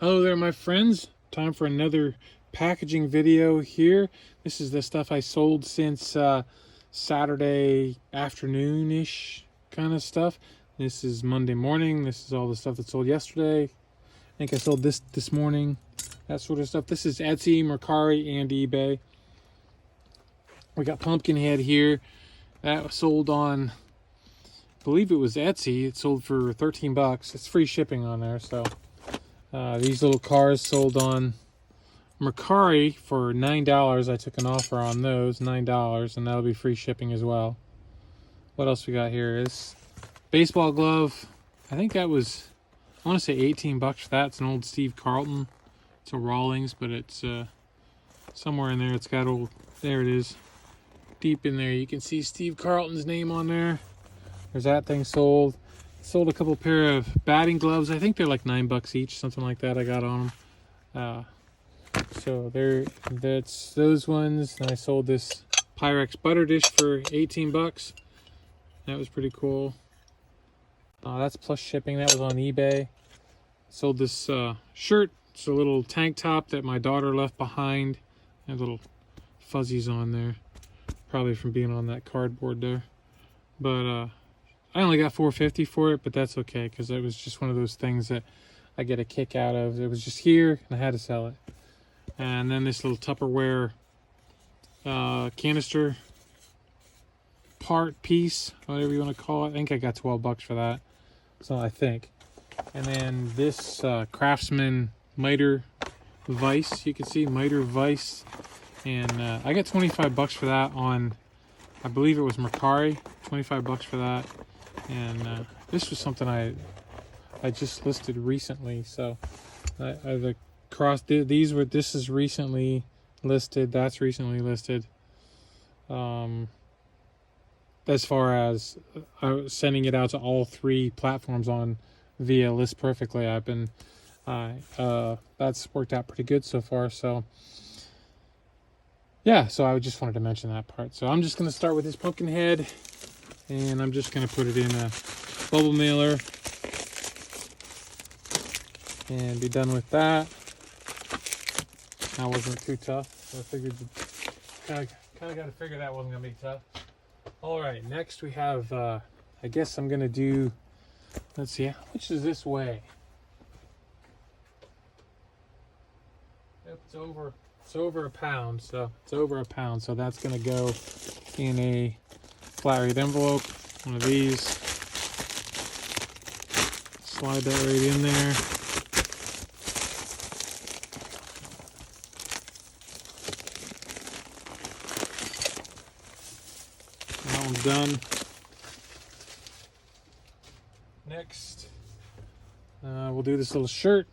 Hello there, my friends. Time for another packaging video here. This is the stuff I sold since Saturday afternoon-ish kind of stuff. This is Monday morning. This is all the stuff that sold yesterday. I think I sold this morning, that sort of stuff. This is Etsy, Mercari, and eBay. We got Pumpkinhead here. That was sold on, I believe it was Etsy. It sold for 13 bucks. It's free shipping on there, so... these little cars sold on Mercari for $9. I took an offer on those, $9, and that'll be free shipping as well. What else we got here is baseball glove. I think that was, I want to say 18 bucks for that. It's an old Steve Carlton. It's a Rawlings, but it's somewhere in there. It's got old, there it is. Deep in there, you can see Steve Carlton's name on there. There's that thing sold. Sold a couple pair of batting gloves. I think they're like $9 each, something like that. I got on them. So that's those ones. And I sold this Pyrex butter dish for 18 bucks. That was pretty cool. That's plus shipping. That was on eBay. Sold this shirt. It's a little tank top that my daughter left behind. Have little fuzzies on there, probably from being on that cardboard there. But I only got $4.50 for it, but that's okay because it was just one of those things that I get a kick out of. It was just here and I had to sell it. And then this little Tupperware canister part piece, whatever you want to call it. I think I got 12 bucks for that. So I think. And then this Craftsman miter vise, you can see miter vise, and I got 25 bucks for that on, I believe it was Mercari. 25 bucks for that. And this was something I just listed recently, so this is recently listed, that's recently listed. As far as sending it out to all three platforms on via List Perfectly, I've been that's worked out pretty good so far. So yeah, so I just wanted to mention that part. So I'm just going to start with this Pumpkinhead. And I'm just going to put it in a bubble mailer and be done with that. That wasn't too tough. So I figured, kind of got to figure that wasn't going to be tough. All right, next we have, I guess I'm going to do, let's see, how much does this weigh? Yep, it's over a pound. So it's over a pound. So that's going to go in a flat rate envelope, one of these. Slide that right in there. That one's done. Next, we'll do this little shirt,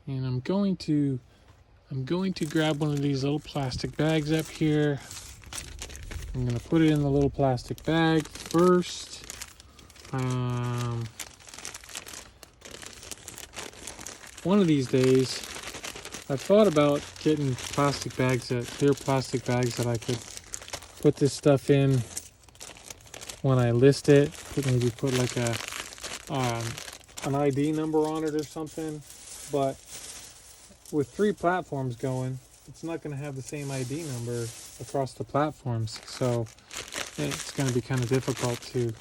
and I'm going to grab one of these little plastic bags up here. I'm going to put it in the little plastic bag first. One of these days, I've thought about getting plastic bags, clear plastic bags that I could put this stuff in when I list it. Maybe put like an ID number on it or something. But with three platforms going, it's not going to have the same ID number across the platforms, so it's going to be kind of difficult to.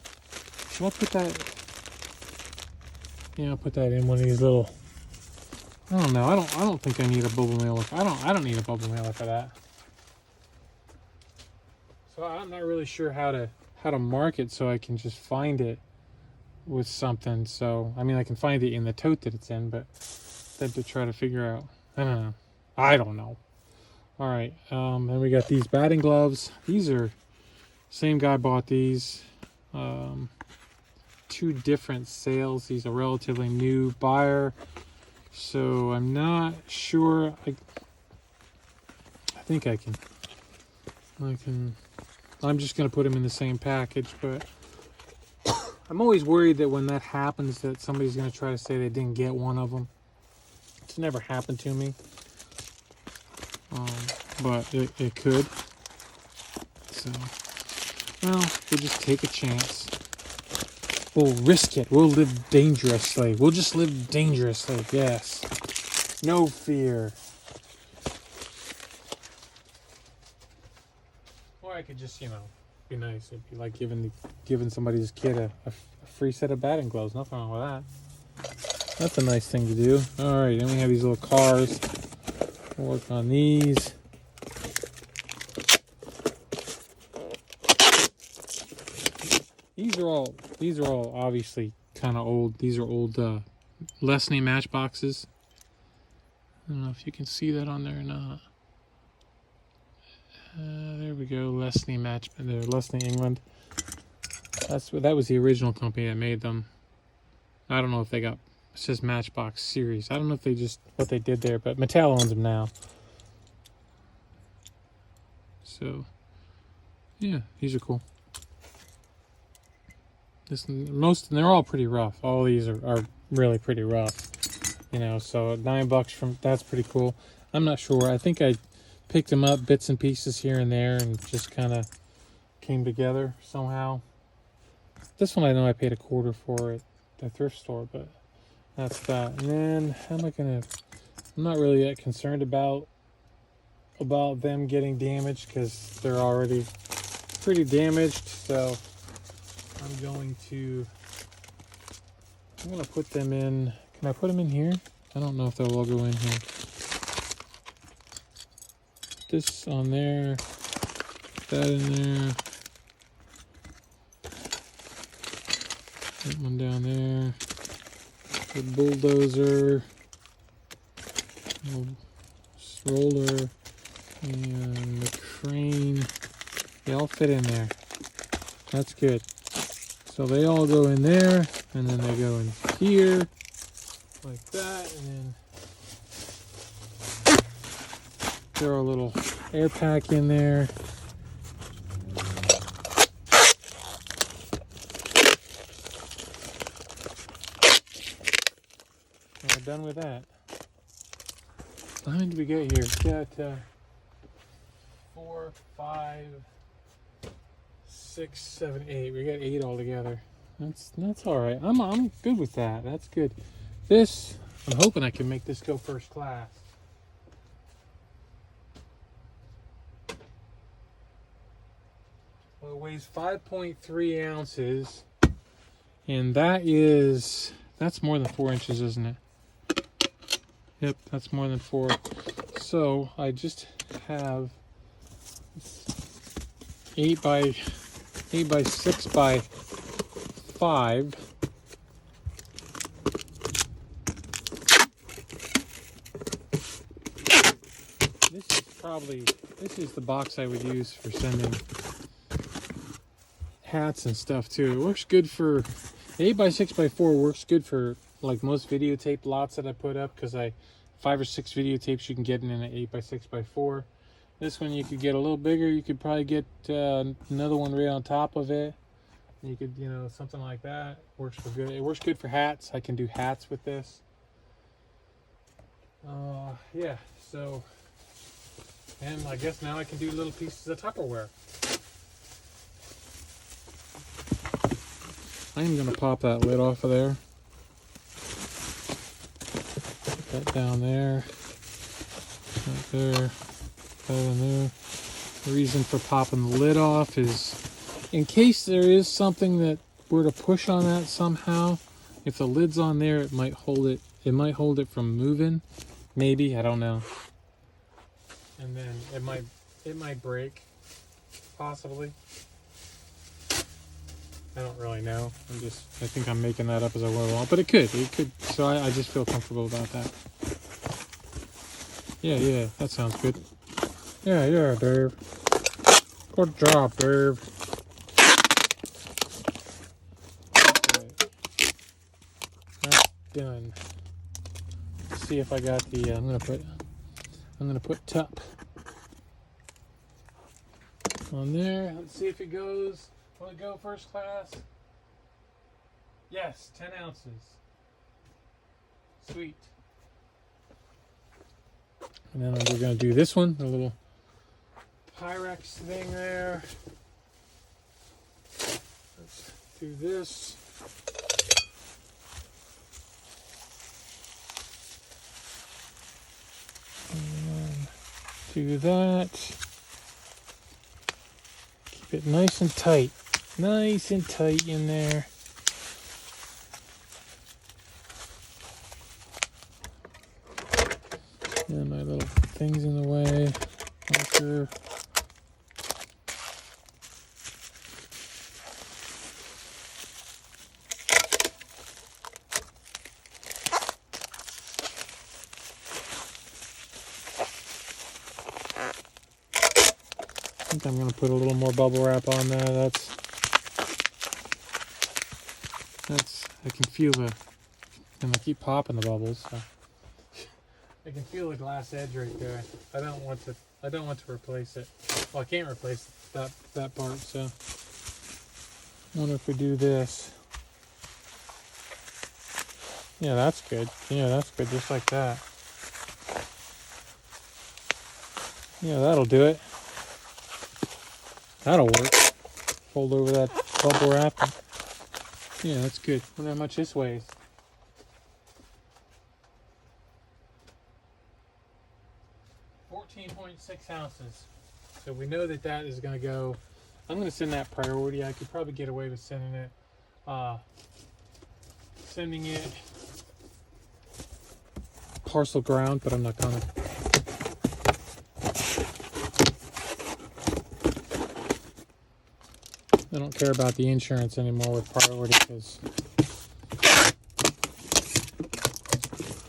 Should I put that? Yeah, I'll put that in one of these little. I don't know. I don't think I need a bubble mailer. I don't need a bubble mailer for that. So I'm not really sure how to mark it so I can just find it with something. So I mean, I can find it in the tote that it's in, but then to try to figure out, I don't know. All right, then we got these batting gloves. These are, same guy bought these. Two different sales. He's a relatively new buyer, so I'm not sure. I think I can. I'm just gonna put them in the same package, but I'm always worried that when that happens, that somebody's gonna try to say they didn't get one of them. It's never happened to me. But it could. So, well, we'll just take a chance. We'll risk it. We'll live dangerously. We'll just live dangerously. Yes. No fear. Or I could just, be nice. It'd be like giving somebody's kid a free set of batting gloves. Nothing wrong with that. That's a nice thing to do. All right, then we have these little cars. We'll work on these. These are all obviously kind of old. These are old Lesney matchboxes. I don't know if you can see that on there or not. There we go, Lesney Lesney England. That was the original company that made them. I don't know if they got, it says Matchbox Series. I don't know if they just what they did there, but Mattel owns them now. So yeah, these are cool. They're all pretty rough. All these are really pretty rough. So $9 that's pretty cool. I'm not sure. I think I picked them up bits and pieces here and there and just kind of came together somehow. This one I know I paid $1 for at the thrift store, but that's that. And then I'm not really that concerned about them getting damaged because they're already pretty damaged. So I'm going to put them in. Can I put them in here? I don't know if they'll all go in here. This on there, that in there, that one down there, the bulldozer, roller, and the crane. They all fit in there. That's good. So they all go in there, and then they go in here, like that, and then throw a little air pack in there. And we're done with that. How many do we get here? We got 4, 5, 6, 7, 8. We got 8 altogether. That's all right. I'm good with that. That's good. This, I'm hoping I can make this go first class. Well, it weighs 5.3 ounces, and that's more than 4 inches, isn't it? Yep, that's more than 4. So I just have 8 by 6 by 5. This is the box I would use for sending hats and stuff too. It works good for 8 by 6 by 4 works good for like most videotape lots that I put up, because 5 or 6 videotapes you can get in an 8 by 6 by 4. This one you could get a little bigger. You could probably get another one right on top of it. You could, something like that. Works for good. It works good for hats. I can do hats with this. Yeah. So, and I guess now I can do little pieces of Tupperware. I am going to pop that lid off of there. Put that down there. Right there. That in there. The reason for popping the lid off is in case there is something that were to push on that somehow. If the lid's on there, it might hold it. It might hold it from moving. Maybe, I don't know. And then it might break, possibly. I don't really know. I think I'm making that up as I go along, but it could. So I just feel comfortable about that. Yeah, that sounds good. Yeah, Dave. Good job, Dave. Okay. That's done. Let's see if I got the. I'm gonna put top on there. Let's see if it goes. Will it go first class? Yes, 10 ounces. Sweet. And then we're going to do this one, the little Pyrex thing there. Let's do this. And do that. Keep it nice and tight. Nice and tight in there. And my little things in the way. Marker. I think I'm going to put a little more bubble wrap on there. That's I can feel and I keep popping the bubbles. So. I can feel the glass edge right there. I don't want to replace it. Well, I can't replace that part. So I wonder if we do this. Yeah, that's good. Yeah, that's good. Just like that. Yeah, that'll do it. That'll work. Fold over that bubble wrap. Yeah, that's good. I wonder how much this weighs. 14.6 ounces. So we know that is going to go. I'm going to send that priority. I could probably get away with sending it parcel ground, but I'm not gonna. I don't care about the insurance anymore with priority because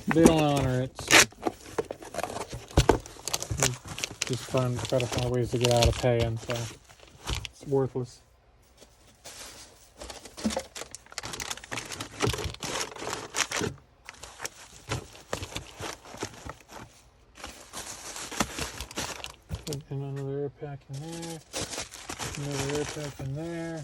they don't honor it. So just try to find ways to get out of paying. So it's worthless. And another air pack in there. Another air pack in there.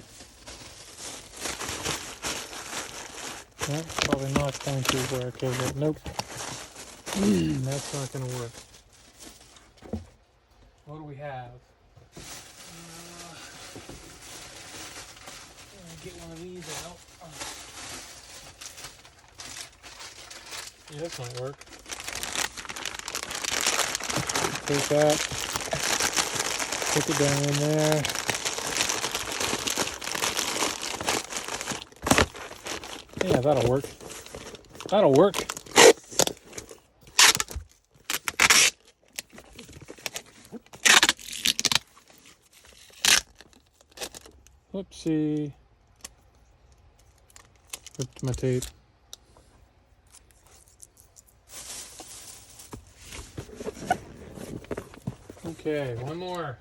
That's probably not going to work, is it? Nope. That's not going to work. What do we have? Get one of these out. Yeah, this might work. Take that. Put it down in there. Yeah, that'll work. That'll work. Whoopsie. Ripped my tape. Okay, one more.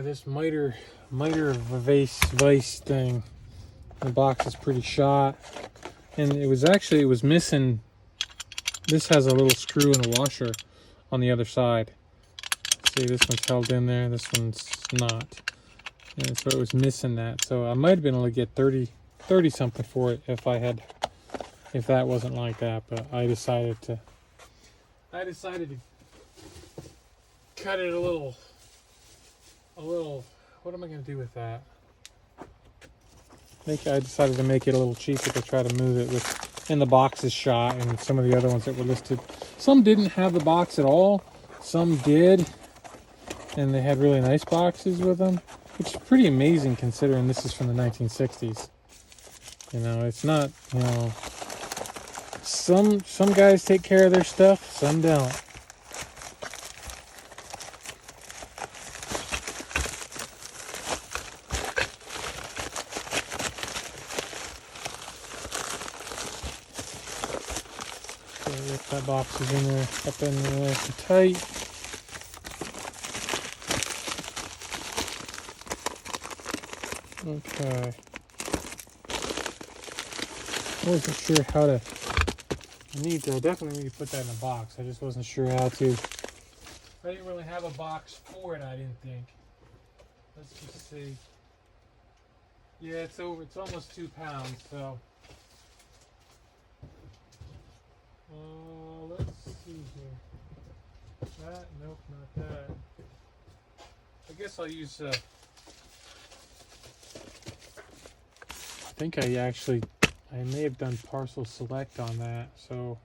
This miter vice thing. The box is pretty shot, and it was missing. This has a little screw and a washer on the other side. See, this one's held in there. This one's not, and so it was missing that. So I might have been able to get 30 something for it if that wasn't like that. But I decided to cut it a little. What am I going to do with that? I decided to make it a little cheaper to try to move it and the box is shot, and some of the other ones that were listed. Some didn't have the box at all. Some did, and they had really nice boxes with them, which is pretty amazing considering this is from the 1960s. You know, it's not, you know, some guys take care of their stuff, some don't. That box is in there, up in there nice and tight. Okay. I wasn't sure how to. I definitely need to put that in a box. I just wasn't sure how to. I didn't really have a box for it, I didn't think. Let's just see. Yeah, it's almost 2 pounds, so. Let's see here. That, nope, not that. I guess I'll use think I may have done parcel select on that, so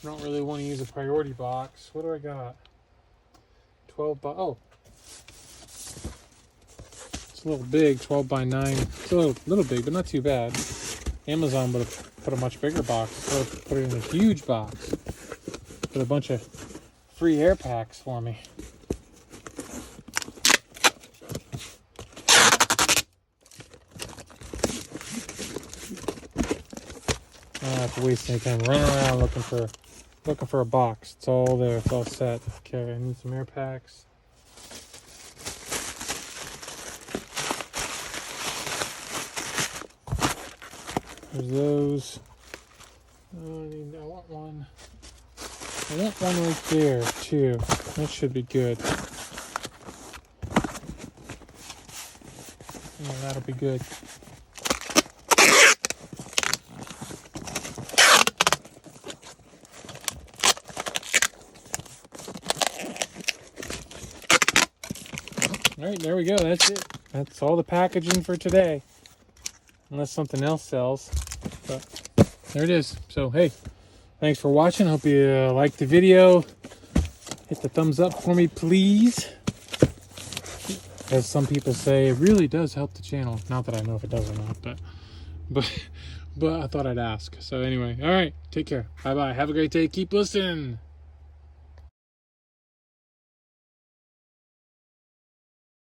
I don't really want to use a priority box. What do I got? 12 by, oh, it's a little big, 12 by 9. It's a little big, but not too bad. Amazon would have put a much bigger box. Would have put it in a huge box with a bunch of free air packs for me. I don't have to waste any time running around looking for a box. It's all there. It's all set. Okay, I need some air packs. There's those. I want one. I want one right there too. That should be good. Yeah, that'll be good. All right, there we go. That's it. That's all the packaging for today. Unless something else sells. But there it is. So, hey, thanks for watching. Hope you liked the video. Hit the thumbs up for me, please. As some people say, it really does help the channel. Not that I know if it does or not, but I thought I'd ask. So anyway, all right, take care. Bye-bye. Have a great day. Keep listening.